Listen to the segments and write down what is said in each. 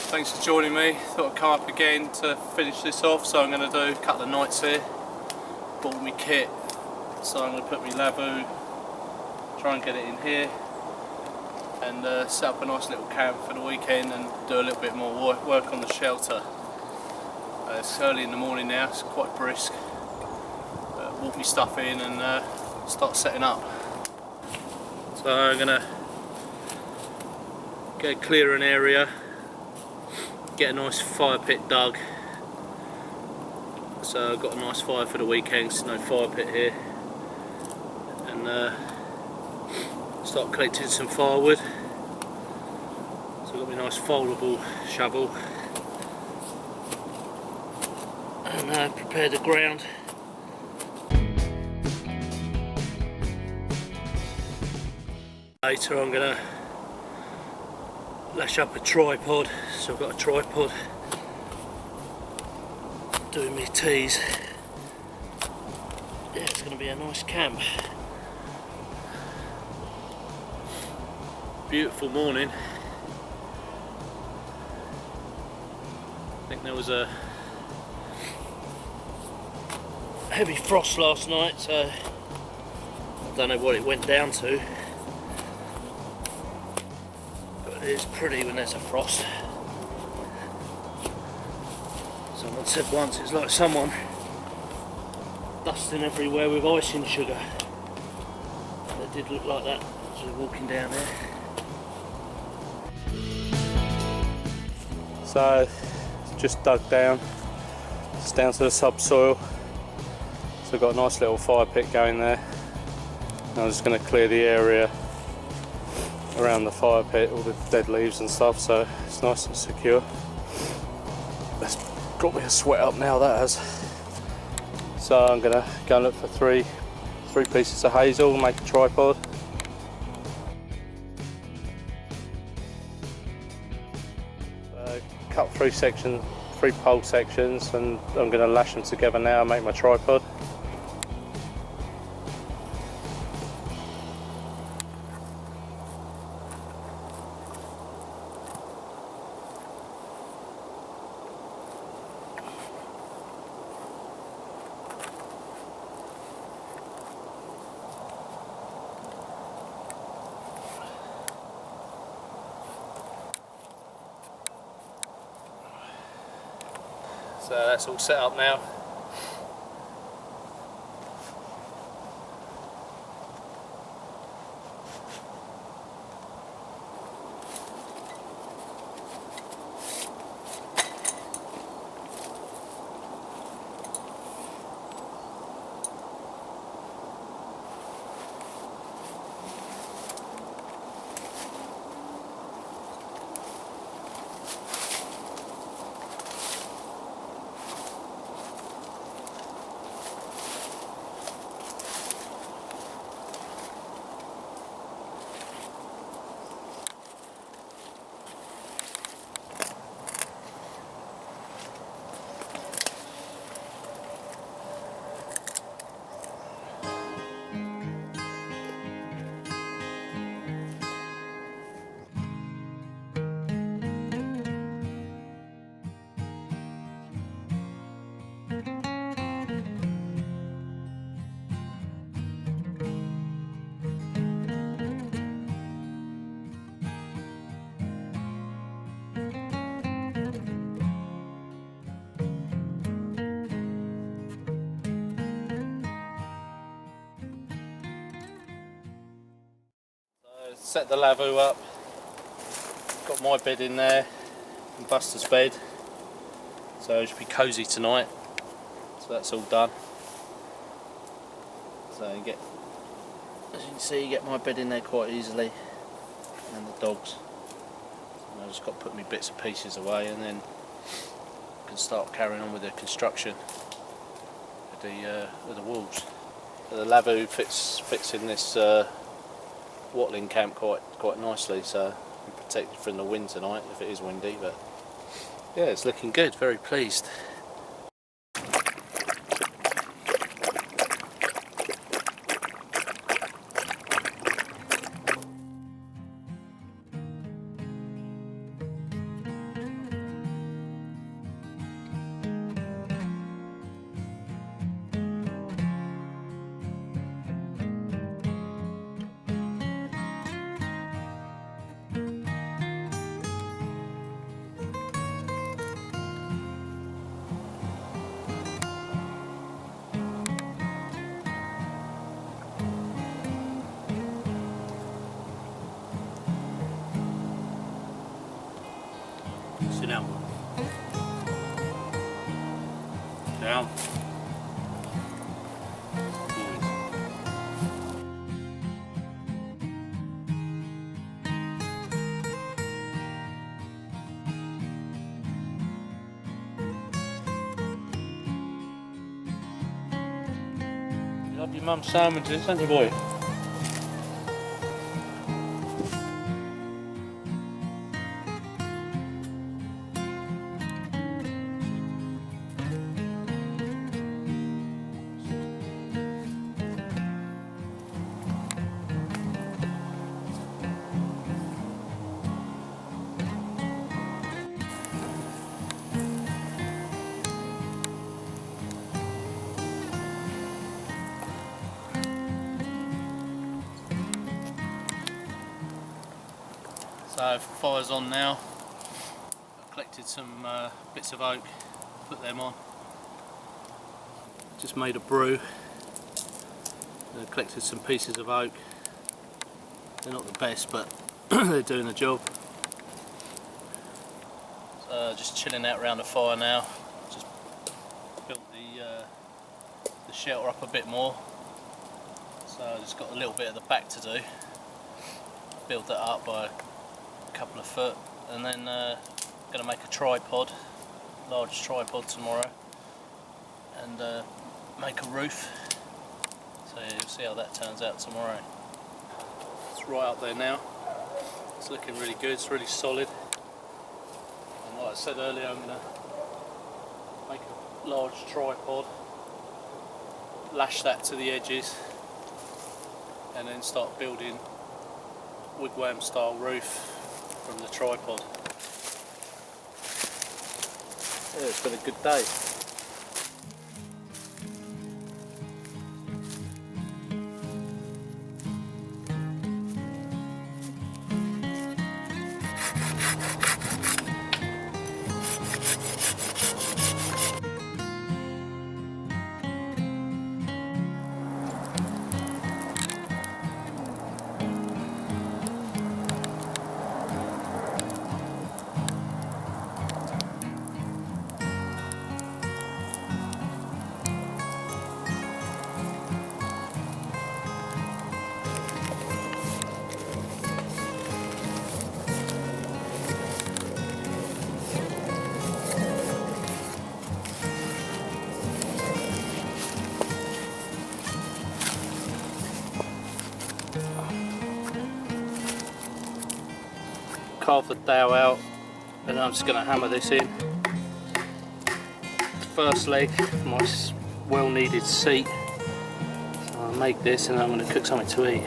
Thanks for joining me. Thought I'd come up again to finish this off, so I'm going to do a couple of nights here. Bought me kit, so I'm going to put my lavoo, try and get it in here, and set up a nice little camp for the weekend and do a little bit more work on the shelter. It's early in the morning now, it's quite brisk. Walk my stuff in and start setting up. So I'm going to clear an area, get a nice fire pit dug. So I've got a nice fire for the weekend, so no fire pit here. And start collecting some firewood. So I've got my nice foldable shovel. And prepare the ground. Later I'm going to lash up a tripod, so I've got a tripod doing my teas. Yeah, it's going to be a nice camp. Beautiful morning. I think there was a heavy frost last night, so I don't know what it went down to. It's pretty when there's a frost. Someone said once it's like someone dusting everywhere with icing sugar. It did look like that as we were walking down there. So it's just dug down. It's down to the subsoil. So I've got a nice little fire pit going there. And I'm just going to clear the area around the fire pit, all the dead leaves and stuff, so it's nice and secure. That's got me a sweat up now, that has. So I'm gonna go and look for three pieces of hazel and make a tripod. So cut three pole sections, and I'm gonna lash them together now and make my tripod. So that's all set up now. Set the lavoo up, got my bed in there, and Buster's bed, so it should be cosy tonight. So that's all done. So you get, as you can see, you get my bed in there quite easily, and the dogs. And I just got to put my bits and pieces away, and then I can start carrying on with the construction with the walls. So the lavoo fits in this wattling camp quite nicely, so I'm protected from the wind tonight if it is windy, but yeah, it's looking good, very pleased. down. You love your mum's sandwiches, don't you, boy? So fire's on now. I've collected some bits of oak, put them on. Just made a brew. Collected some pieces of oak. They're not the best, but they're doing the job. So just chilling out around the fire now. Just built the shelter up a bit more. So I just got a little bit at the back to do. Build that up by a couple of foot, and then going to make a tripod, large tripod tomorrow, and make a roof. So you'll see how that turns out tomorrow. It's right up there now. It's looking really good. It's really solid. And like I said earlier, I'm going to make a large tripod, lash that to the edges, and then start building wigwam style roof from the tripod. Yeah, it's been a good day. Carve the dowel out, and I'm just going to hammer this in. First leg, my well needed seat. So I'll make this and I'm going to cook something to eat.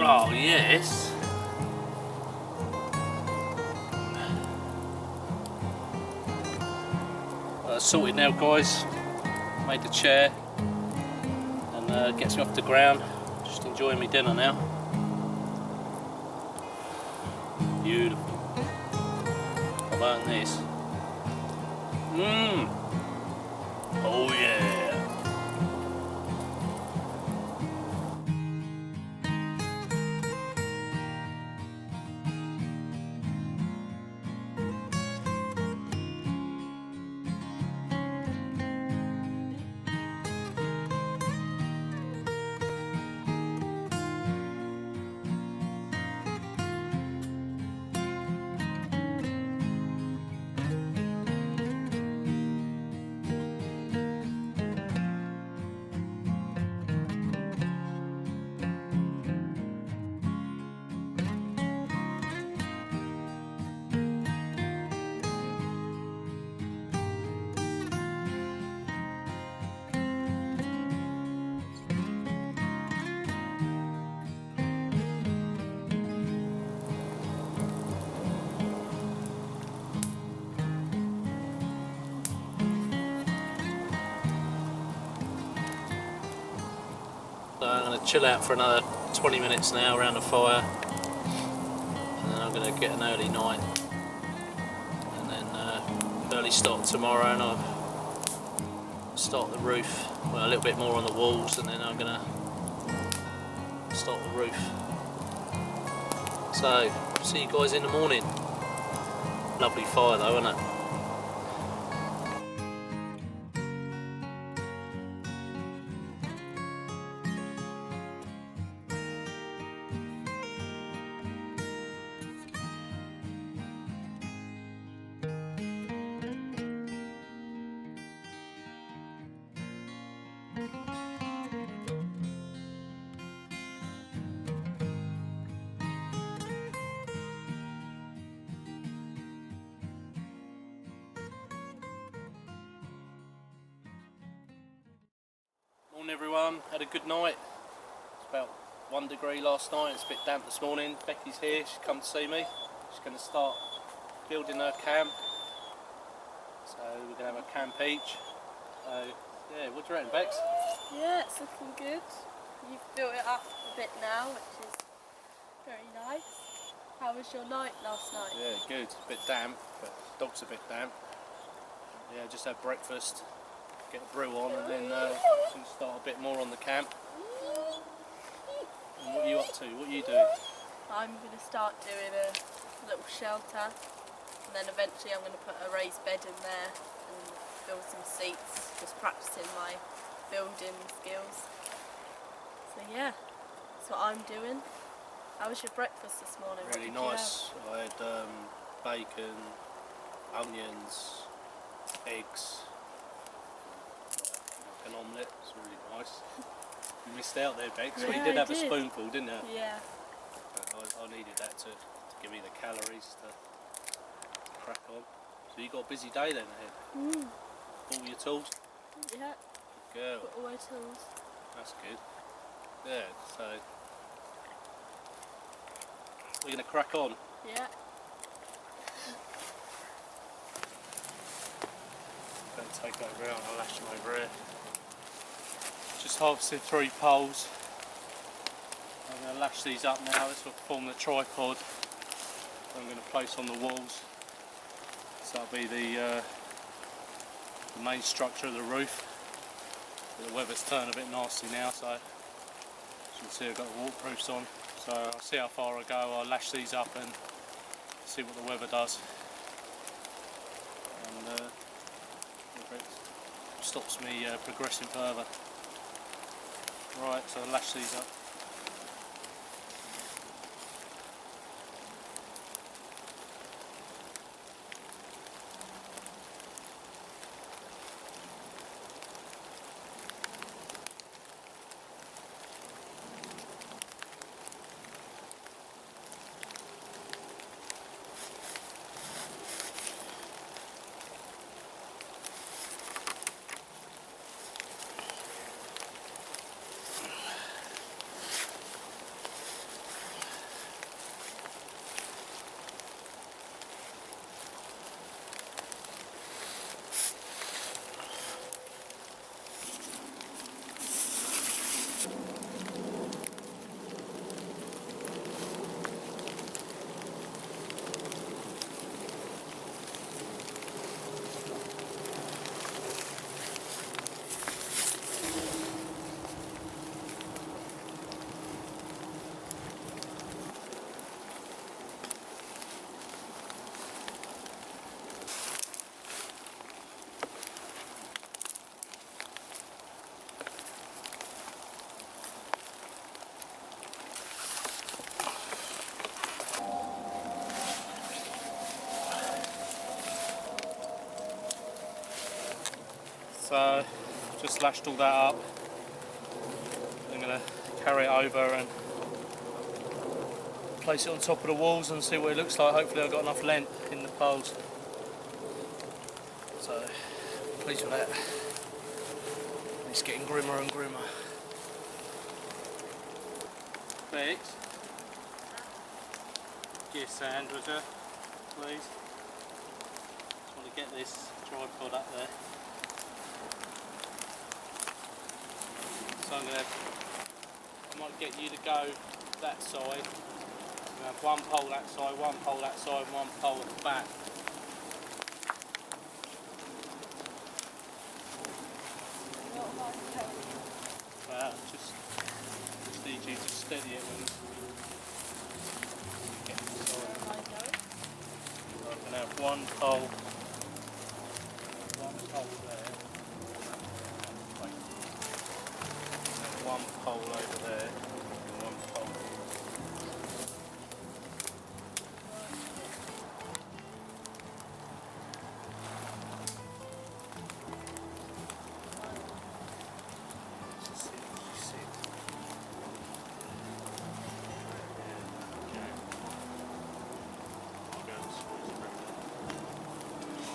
Oh yes. Sorted now, guys. Made the chair and gets me off the ground. Just enjoying my dinner now. Beautiful. How about this? Mmm. Oh yeah. I'm going to chill out for another 20 minutes now around the fire, and then I'm going to get an early night, and then early start tomorrow, and I'll start the roof, well, a little bit more on the walls, and then I'm going to start the roof. So, see you guys in the morning. Lovely fire though, isn't it? Morning everyone, had a good night. It's about 1 degree last night, it's a bit damp this morning. Becky's here, she's come to see me. She's going to start building her camp. So we're going to have a camp each. So yeah, what do you reckon, Bex? Yeah, it's looking good. You've built it up a bit now, which is very nice. How was your night last night? Yeah, good. A bit damp, but the dog's a bit damp. Yeah, just had breakfast, get a brew on, and then we'll start a bit more on the camp. And what are you up to? What are you doing? I'm going to start doing a little shelter, and then eventually I'm going to put a raised bed in there and build some seats, just practicing my building skills. So yeah, that's what I'm doing. How was your breakfast this morning? Really nice. I had bacon, onions, eggs, like an omelette. It's really nice. You missed out there, Bex. Yeah, Well, you did I have a did. spoonful, didn't you? Yeah. But I needed that to give me the calories to crack on. So you got a busy day then ahead. All your tools? Yeah. Good girl. Got all my tools. That's good. Yeah, so we're going to crack on. Yeah. Going to take that round, I'll lash them over here. Just harvested 3 poles. I'm going to lash these up now. This will form the tripod I'm going to place on the walls. So that'll be the main structure of the roof. The weather's turned a bit nasty now, so as you can see I've got the waterproofs on. So I'll see how far I go. I'll lash these up and see what the weather does. And if it stops me progressing further. Right, so I'll lash these up. So just lashed all that up. I'm going to carry it over and place it on top of the walls and see what it looks like. Hopefully I've got enough length in the poles. So pleased with that. It's getting grimmer and grimmer. Thanks. Give sand, would you, please? Just want to get this tripod up there. So I'm going to might get you to go that side. You have one pole that side, one pole that side, and one pole at the back. Well, just need you to steady it when you get inside. I'm going to have one pole there. Wait. And one pole over there, and one pole.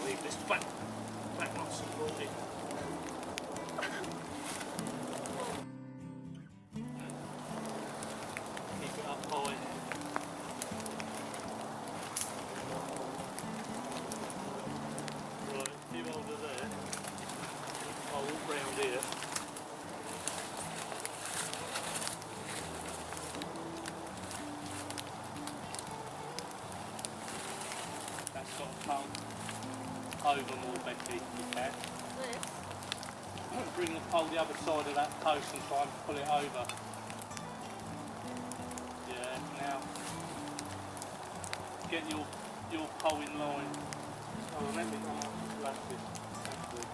Leave this back not supported. Keep it up high. Right, few over there. I'll walk round here. That's got a pump. Over more, Becky, if you can. This? Bring the pole the other side of that post and try and pull it over. Yeah, now get your pole in line. Oh, remember how much left is. Thank you.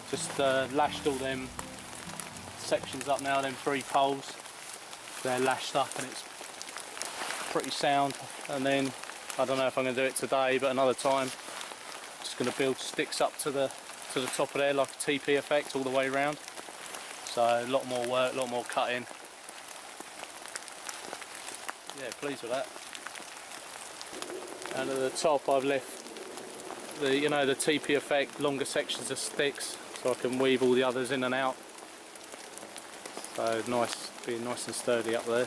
Just lashed all them sections up now, them 3 poles. They're lashed up and it's pretty sound. And then, I don't know if I'm going to do it today, but another time, just going to build sticks up to the top of there like a TP effect all the way around. So a lot more work, a lot more cutting. Yeah, pleased with that. And at the top I've left the, you know, the TP effect, longer sections of sticks, so I can weave all the others in and out. So nice, being nice and sturdy up there.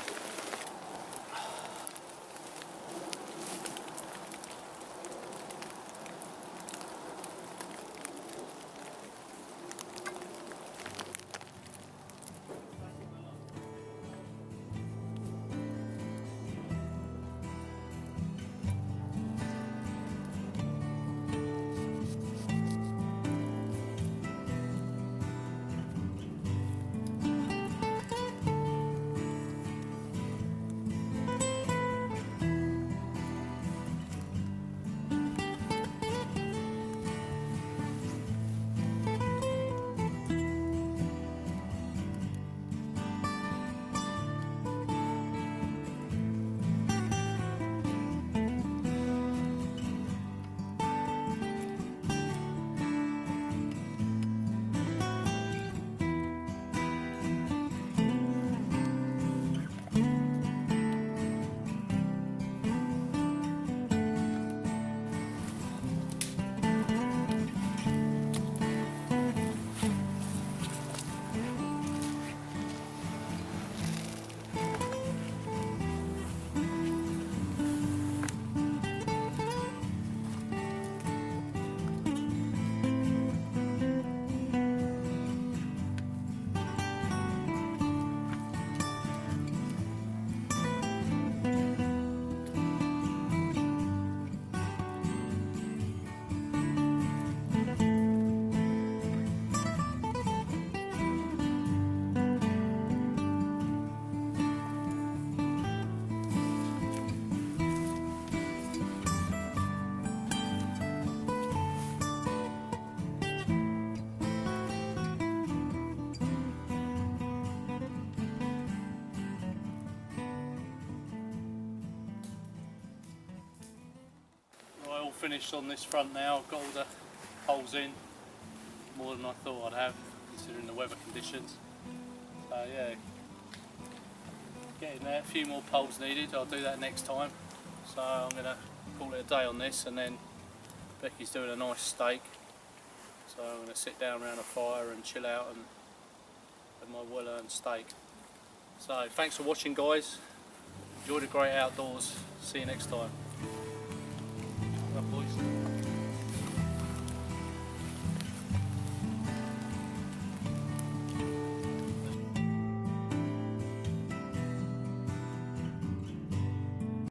Finished on this front now. I've got all the poles in, more than I thought I'd have, considering the weather conditions. So yeah, getting there. A few more poles needed. I'll do that next time. So I'm going to call it a day on this, and then Becky's doing a nice steak. So I'm going to sit down around a fire and chill out and have my well-earned steak. So thanks for watching, guys. Enjoy the great outdoors. See you next time.